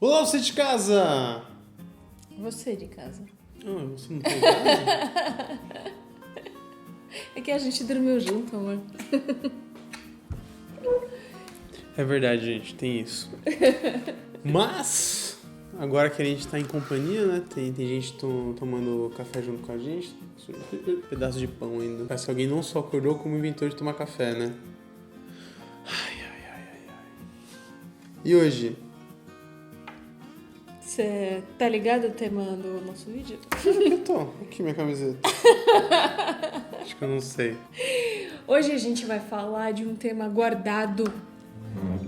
Olá, você de casa! Você de casa. Ah, você não tá em casa? É que a gente dormiu junto, amor. É verdade, gente, tem isso. Mas, agora que a gente tá em companhia, né? Tem gente tomando café junto com a gente. Pedaço de pão ainda. Parece que alguém não só acordou, como inventou de tomar café, né? Ai. E hoje? Você tá ligado ao tema do nosso vídeo? Eu tô. Aqui minha camiseta. Acho que eu não sei. Hoje a gente vai falar de um tema guardado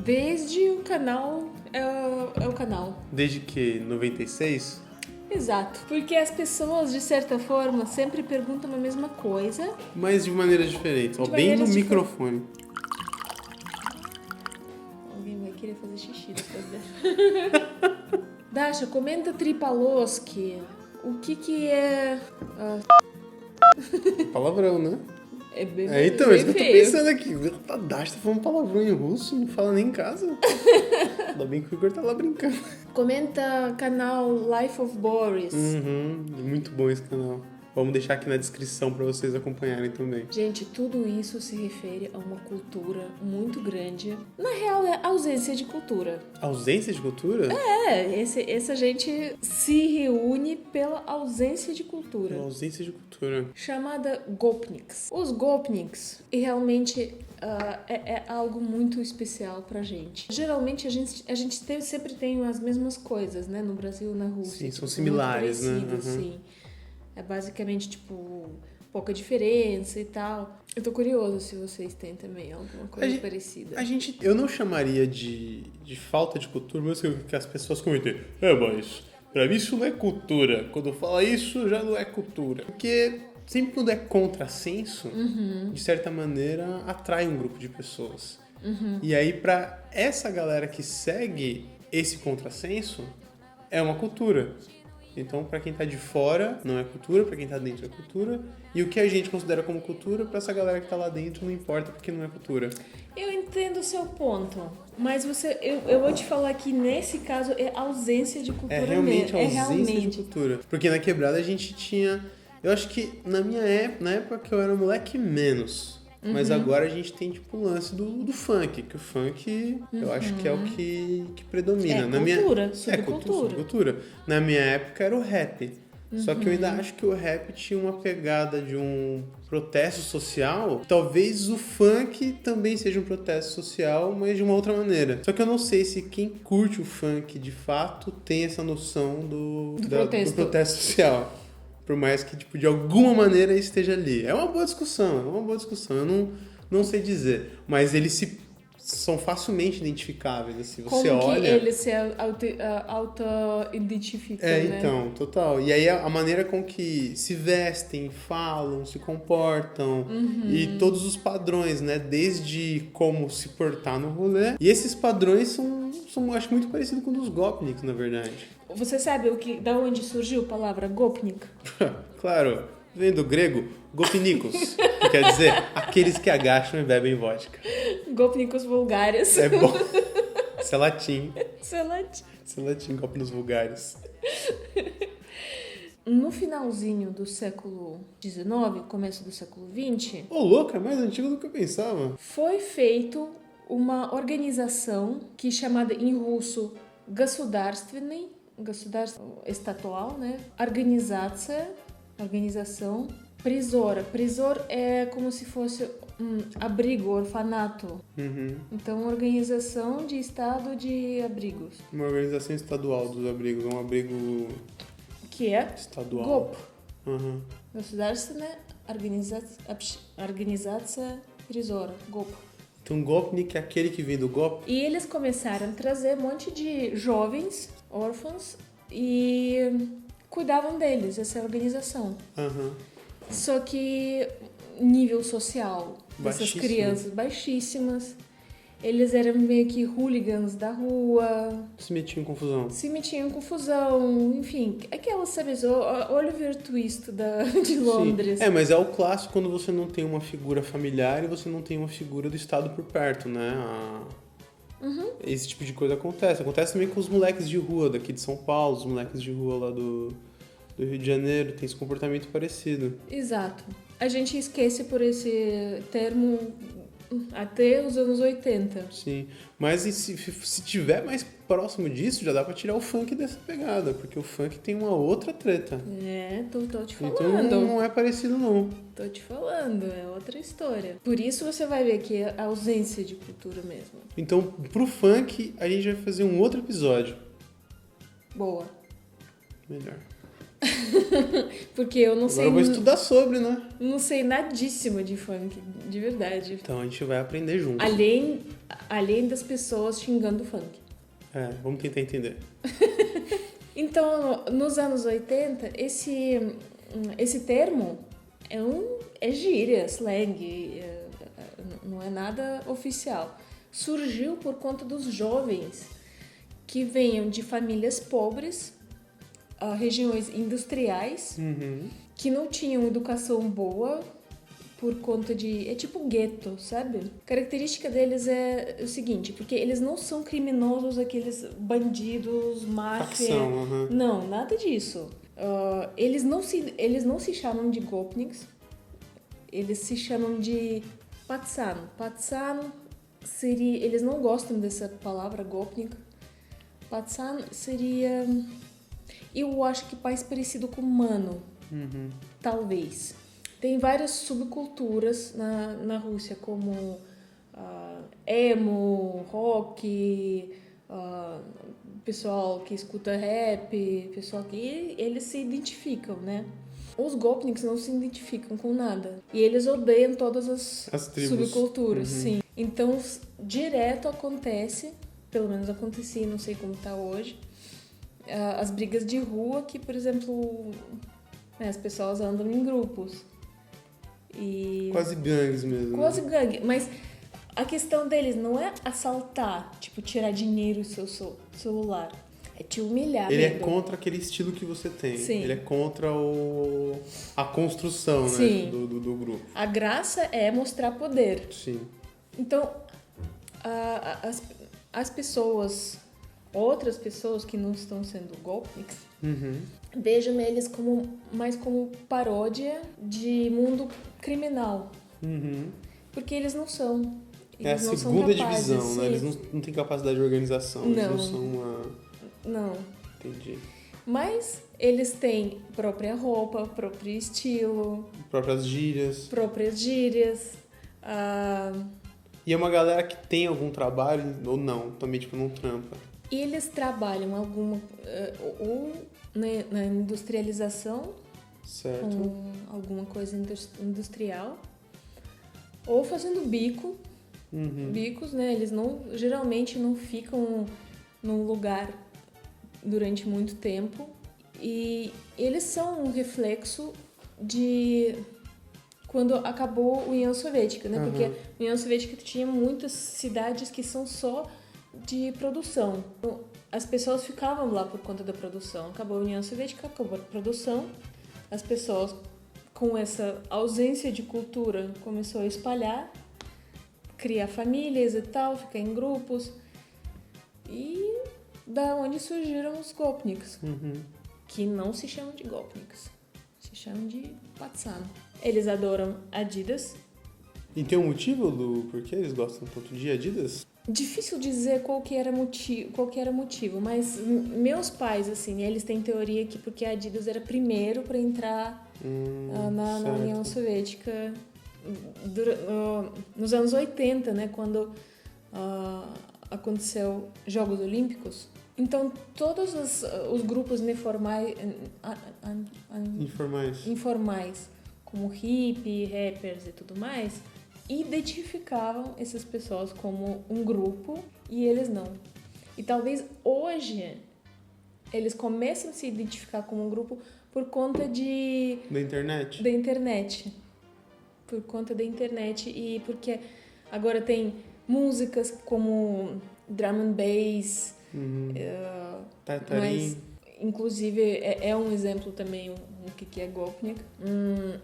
desde o canal. É o canal. Desde que? 96? Exato. Porque as pessoas, de certa forma, sempre perguntam a mesma coisa. Mas de maneiras diferentes. Ó, De bem no maneiras microfone. Alguém vai querer fazer xixi depois dessa. Dasha, comenta Tripaloski. O que é... Palavrão, né? É bem Então, bem é isso que eu tô feio. pensando aqui. A Dash tá falando palavrão em russo, não fala nem em casa. Ainda bem que o Igor tá lá brincando. Comenta canal Life of Boris. Muito bom esse canal. Vamos deixar aqui na descrição pra vocês acompanharem também. Gente, tudo isso se refere a uma cultura muito grande. Na real, é ausência de cultura. Ausência de cultura? Essa gente se reúne pela ausência de cultura. Ausência de cultura. Chamada Gopniks. Os Gopniks realmente é algo muito especial pra gente. Geralmente a gente sempre tem as mesmas coisas, né? No Brasil e na Rússia. Sim, são Tipo, similares, né? muito parecido, sim. É basicamente, tipo, pouca diferença e tal. Eu tô curioso se vocês têm também alguma coisa parecida. Eu não chamaria de falta de cultura, mas que as pessoas comentem. Mas pra mim isso não é cultura. Quando fala isso, já não é cultura. Porque sempre quando é contrassenso, de certa maneira, atrai um grupo de pessoas. E aí, pra essa galera que segue esse contrassenso, é uma cultura. Então, pra quem tá de fora, não é cultura, pra quem tá dentro é cultura. E o que a gente considera como cultura, pra essa galera que tá lá dentro, não importa porque não é cultura. Eu entendo o seu ponto, mas eu vou te falar que nesse caso é ausência de cultura É realmente mesmo. ausência de cultura. Porque na quebrada a gente tinha... Eu acho que na época que eu era moleque, menos. Mas agora a gente tem, tipo, o lance do funk. Que o funk, eu acho que é o que predomina. Subcultura. Na minha época era o rap. Só que eu ainda acho que o rap tinha uma pegada de um protesto social. Talvez o funk também seja um protesto social, mas de uma outra maneira. Só que eu não sei se quem curte o funk, de fato, tem essa noção do protesto social. Por mais que, tipo, de alguma maneira esteja ali. É uma boa discussão. Eu não sei dizer. Mas eles são facilmente identificáveis, assim. Você Como olha... que eles se auto-identificam, né? Então, total. E aí a maneira com que se vestem, falam, se comportam e todos os padrões, né? Desde como se portar no rolê. E esses padrões são acho, muito parecidos com os dos Gopniks, na verdade. Você sabe da onde surgiu a palavra Gopnik? Claro, vem do grego Gopnikos, que quer dizer aqueles que agacham e bebem vodka. Gopnikos vulgares. É bom. Isso é latim. Isso é latim. Isso é latim, Gopnikos vulgares. No finalzinho do século XIX, começo do século XX... Ô, louco, é mais antigo do que eu pensava. Foi feito uma organização que é chamada em russo Государственный, estatual, né? Organização Prizor. Prizor é como se fosse abrigo, orfanato. Então, organização de estado de abrigos. Uma organização estadual dos abrigos, um abrigo Que é estadual. ГОП. Государственная организация Призора. ГОП. Então, Gopnik é aquele que vem do golpe? E eles começaram a trazer um monte de jovens, órfãos, e cuidavam deles, essa organização. Só que nível social dessas crianças baixíssimas. Eles eram meio que hooligans da rua. Se metiam em confusão. Enfim, aquelas, sabe, Oliver Twist de Londres. Sim. Mas é o clássico quando você não tem uma figura familiar e você não tem uma figura do Estado por perto, né? Esse tipo de coisa acontece. Acontece também com os moleques de rua daqui de São Paulo, os moleques de rua lá do Rio de Janeiro, tem esse comportamento parecido. Exato. A gente esquece por esse termo até os anos 80. Sim, mas e se tiver mais próximo disso, já dá pra tirar o funk dessa pegada, porque o funk tem uma outra treta. Tô te falando. Então não é parecido não. Tô te falando, é outra história. Por isso você vai ver que é a ausência de cultura mesmo. Então, pro funk, a gente vai fazer um outro episódio. Boa. Melhor. Porque eu não sei... Agora eu vou estudar sobre, né? Não sei nadíssima de funk, de verdade. Então a gente vai aprender junto. Além das pessoas xingando o funk. Vamos tentar entender. Então, nos anos 80, esse termo é gíria, slang, não é nada oficial. Surgiu por conta dos jovens que venham de famílias pobres, regiões industriais, que não tinham educação boa por conta de... É tipo gueto, sabe? A característica deles é o seguinte, porque eles não são criminosos, aqueles bandidos, máfia... Facção, Não, nada disso. Eles não se chamam de gopniks, eles se chamam de patsan. Patsan seria... Eles não gostam dessa palavra gopnik. Patsan seria... Eu acho que mais parecido com mano. Talvez. Tem várias subculturas na Rússia, como emo, rock, pessoal que escuta rap, pessoal que eles se identificam, né? Os gopniks não se identificam com nada. E eles odeiam todas as subculturas, sim. Então, direto acontece, pelo menos acontecia, não sei como tá hoje, as brigas de rua que, por exemplo, as pessoas andam em grupos. Quase gangues mesmo. Quase gangue. Mas a questão deles não é assaltar, tipo, tirar dinheiro do seu celular. É te humilhar. Ele é contra aquele estilo que você tem. Sim. Ele é contra a construção, Sim. Né, do grupo. A graça é mostrar poder. Sim. Então, as pessoas... Outras pessoas que não estão sendo gopniks, vejam eles mais como paródia de mundo criminal. Porque eles não são. Eles é a não segunda são capazes, divisão, né? Eles não têm capacidade de organização. Eles não são uma... Não. Entendi. Mas eles têm própria roupa, próprio estilo. Próprias gírias. E é uma galera que tem algum trabalho ou não, também tipo não trampa. E eles trabalham ou na industrialização, certo, com alguma coisa industrial, ou fazendo bicos, né? Eles geralmente não ficam num lugar durante muito tempo, e eles são um reflexo de quando acabou a União Soviética, né? Porque a União Soviética tinha muitas cidades que são só de produção. Então, as pessoas ficavam lá por conta da produção. Acabou a União Soviética, acabou a produção. As pessoas, com essa ausência de cultura, começou a espalhar, criar famílias e tal, ficar em grupos. E da onde surgiram os gopniks, que não se chamam de gopniks, se chamam de patsan. Eles adoram Adidas. E tem um motivo do porquê eles gostam tanto de Adidas? Difícil dizer qual que era o motivo, mas meus pais, assim, eles têm teoria que porque a Adidas era primeiro para entrar na União Soviética nos anos 80, né, quando aconteceu Jogos Olímpicos. Então, todos os grupos informais, como hippie, rappers e tudo mais, identificavam essas pessoas como um grupo e eles não. E talvez hoje eles comecem a se identificar como um grupo por conta da internet. Por conta da internet e porque agora tem músicas como drum and bass, Tartarim. inclusive, é um exemplo também o que é Gopnik.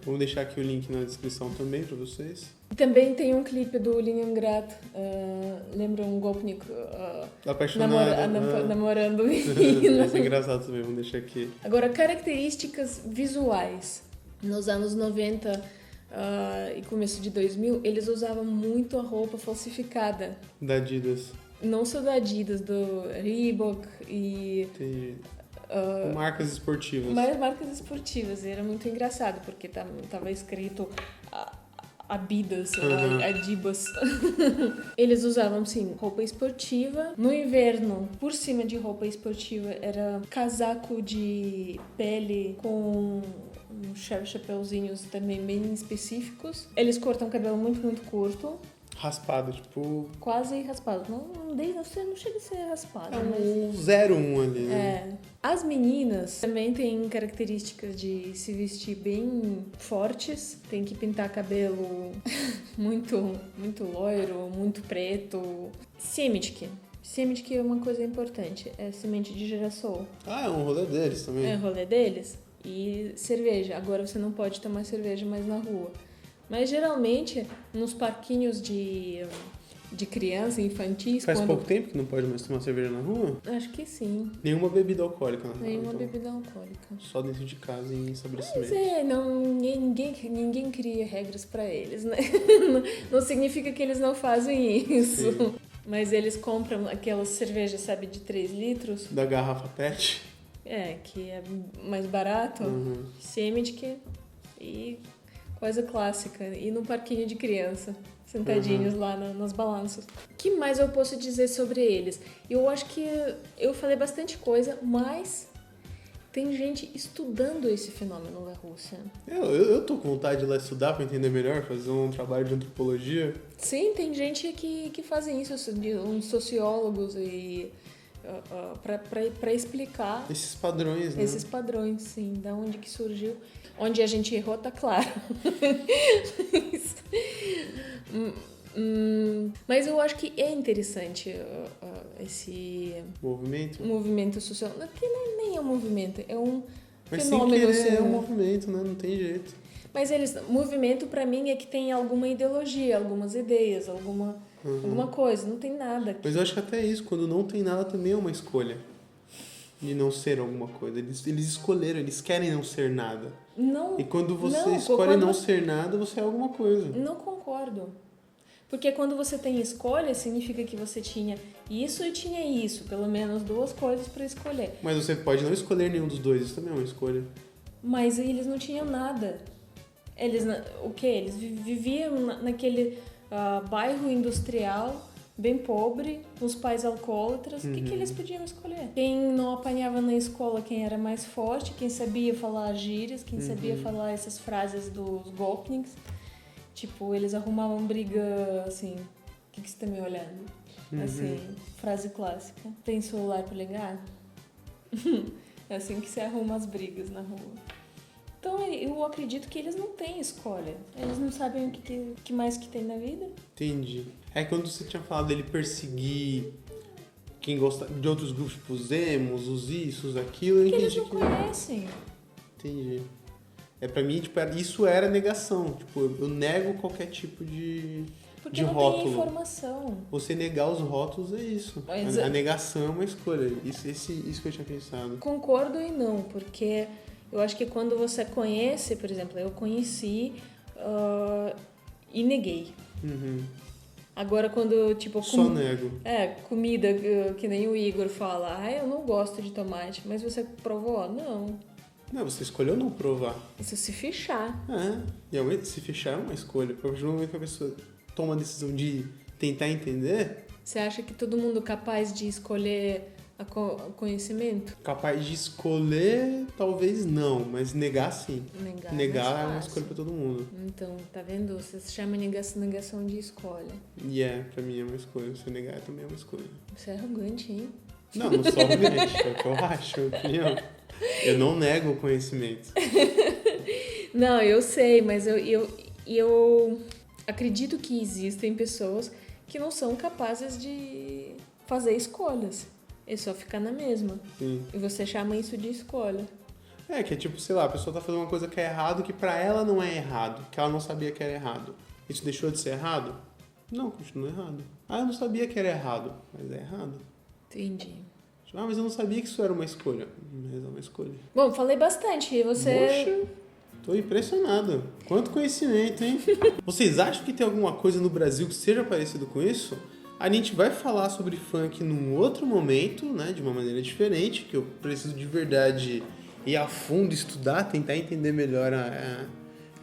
Vou deixar aqui o link na descrição também para vocês. Também tem um clipe do Leningrad, lembra um Gopnik Apaixonado. namorando o menino. Isso é engraçado também, vou deixar aqui. Agora, características visuais. Nos anos 90 e começo de 2000, eles usavam muito a roupa falsificada. Da Adidas. Não só da Adidas, do Reebok e... Entendi. Marcas esportivas. Mais marcas esportivas. E era muito engraçado, porque tava escrito Abidas, Adibas. Eles usavam, sim, roupa esportiva. No inverno, por cima de roupa esportiva, era casaco de pele com uns chapeuzinhos também bem específicos. Eles cortam o cabelo muito, muito curto. Raspado, tipo... Quase raspado. Não chega a ser raspado. É um 01 ali, né? As meninas também têm características de se vestir bem fortes. Tem que pintar cabelo muito, muito loiro, muito preto. Semitki. Semitki é uma coisa importante. É semente de girassol. É um rolê deles também. É rolê deles. E cerveja. Agora você não pode tomar cerveja mais na rua. Mas geralmente, nos parquinhos de criança, infantis... Faz pouco tempo que não pode mais tomar cerveja na rua? Acho que sim. Nenhuma bebida alcoólica na rua. Nenhuma bebida alcoólica. Só dentro de casa e em estabelecimentos. Ninguém cria regras pra eles, né? Não significa que eles não fazem isso. Sim. Mas eles compram aquelas cervejas, sabe, de 3 litros. Da garrafa PET? Que é mais barato. Semitki e... coisa clássica. E no parquinho de criança, sentadinhos lá nas balanças. O que mais eu posso dizer sobre eles? Eu acho que eu falei bastante coisa, mas tem gente estudando esse fenômeno na Rússia. Eu tô com vontade de ir lá estudar pra entender melhor, fazer um trabalho de antropologia. Sim, tem gente que fazem isso, uns sociólogos e... para explicar... Esses padrões, né? Esses padrões, sim. Da onde que surgiu... Onde a gente errou, tá claro. Mas eu acho que é interessante esse movimento social. Que nem é um movimento, é um fenômeno. Mas é um movimento, né? Não tem jeito. Mas movimento pra mim é que tem alguma ideologia, algumas ideias, alguma coisa. Não tem nada. Mas eu acho que até isso, quando não tem nada, também é uma escolha. De não ser alguma coisa. Eles escolheram, eles querem não ser nada. Não. E quando você escolhe não ser nada, você é alguma coisa. Não concordo. Porque quando você tem escolha, significa que você tinha isso e tinha isso. Pelo menos 2 coisas pra escolher. Mas você pode não escolher nenhum dos dois, isso também é uma escolha. Mas eles não tinham nada. O quê? Eles viviam naquele bairro industrial... bem pobre, com os pais alcoólatras, o que eles podiam escolher? Quem não apanhava na escola, quem era mais forte, quem sabia falar gírias, quem sabia falar essas frases dos Gopniks. Tipo, eles arrumavam briga, assim... O que você tá me olhando? Assim, frase clássica. Tem celular pra ligar? É assim que se arruma as brigas na rua. Então, eu acredito que eles não têm escolha. Eles não sabem o que mais que tem na vida. Entendi. É quando você tinha falado dele perseguir quem gosta de outros grupos, tipo os emos, os isso, os aquilo, eu entendi eles não conhecem. Entendi. Pra mim, tipo, isso era negação. Tipo, eu nego qualquer tipo de rótulo. Tem informação. Você negar os rótulos é isso. A negação é uma escolha. Isso que eu tinha pensado. Concordo e não, porque eu acho que quando você conhece, por exemplo, eu conheci e neguei. Agora quando, tipo... Só nego. Comida, que nem o Igor fala, eu não gosto de tomate, mas você provou? Não. Não, você escolheu não provar. Isso se fechar. E se fechar é uma escolha. A partir do momento que a pessoa toma a decisão de tentar entender... Você acha que todo mundo é capaz de escolher conhecimento? Capaz de escolher, talvez não, mas negar sim. Negar é uma escolha pra todo mundo. Então, tá vendo? Você se chama negação de escolha. Pra mim é uma escolha. Você negar também é uma escolha. Você é arrogante, hein? Não sou arrogante. É o que eu acho, é a opinião. Eu não nego o conhecimento. Não, eu sei, mas eu acredito que existem pessoas que não são capazes de fazer escolhas. é só ficar na mesma. Sim. E você chama isso de escolha. Que é tipo, sei lá, a pessoa tá fazendo uma coisa que é errado, que pra ela não é errado, que ela não sabia que era errado. Isso deixou de ser errado? Não, continua errado. Eu não sabia que era errado, mas é errado. Entendi. Mas eu não sabia que isso era uma escolha. Mas é uma escolha. Bom, falei bastante. E você... Poxa, tô impressionado. Quanto conhecimento, hein? Vocês acham que tem alguma coisa no Brasil que seja parecido com isso? A gente vai falar sobre funk num outro momento, né? De uma maneira diferente, que eu preciso de verdade ir a fundo, estudar, tentar entender melhor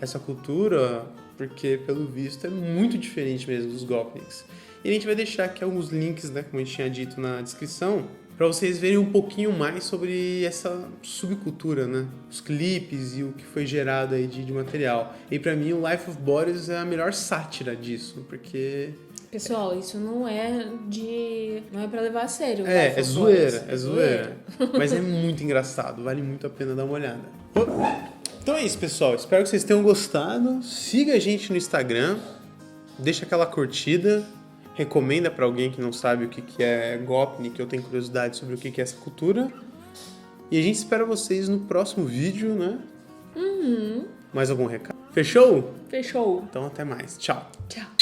essa cultura, porque, pelo visto, é muito diferente mesmo dos Gopniks. E a gente vai deixar aqui alguns links, né? Como a gente tinha dito na descrição, para vocês verem um pouquinho mais sobre essa subcultura, né? Os clipes e o que foi gerado aí de material. E para mim o Life of Boris é a melhor sátira disso, porque... Pessoal, isso não é pra levar a sério. É zoeira. Mas é muito engraçado, vale muito a pena dar uma olhada. Então é isso, pessoal. Espero que vocês tenham gostado. Siga a gente no Instagram, deixa aquela curtida. Recomenda para alguém que não sabe o que é Gopnik, ou tem curiosidade sobre o que é essa cultura. E a gente espera vocês no próximo vídeo, né? Mais algum recado? Fechou? Fechou. Então até mais. Tchau. Tchau.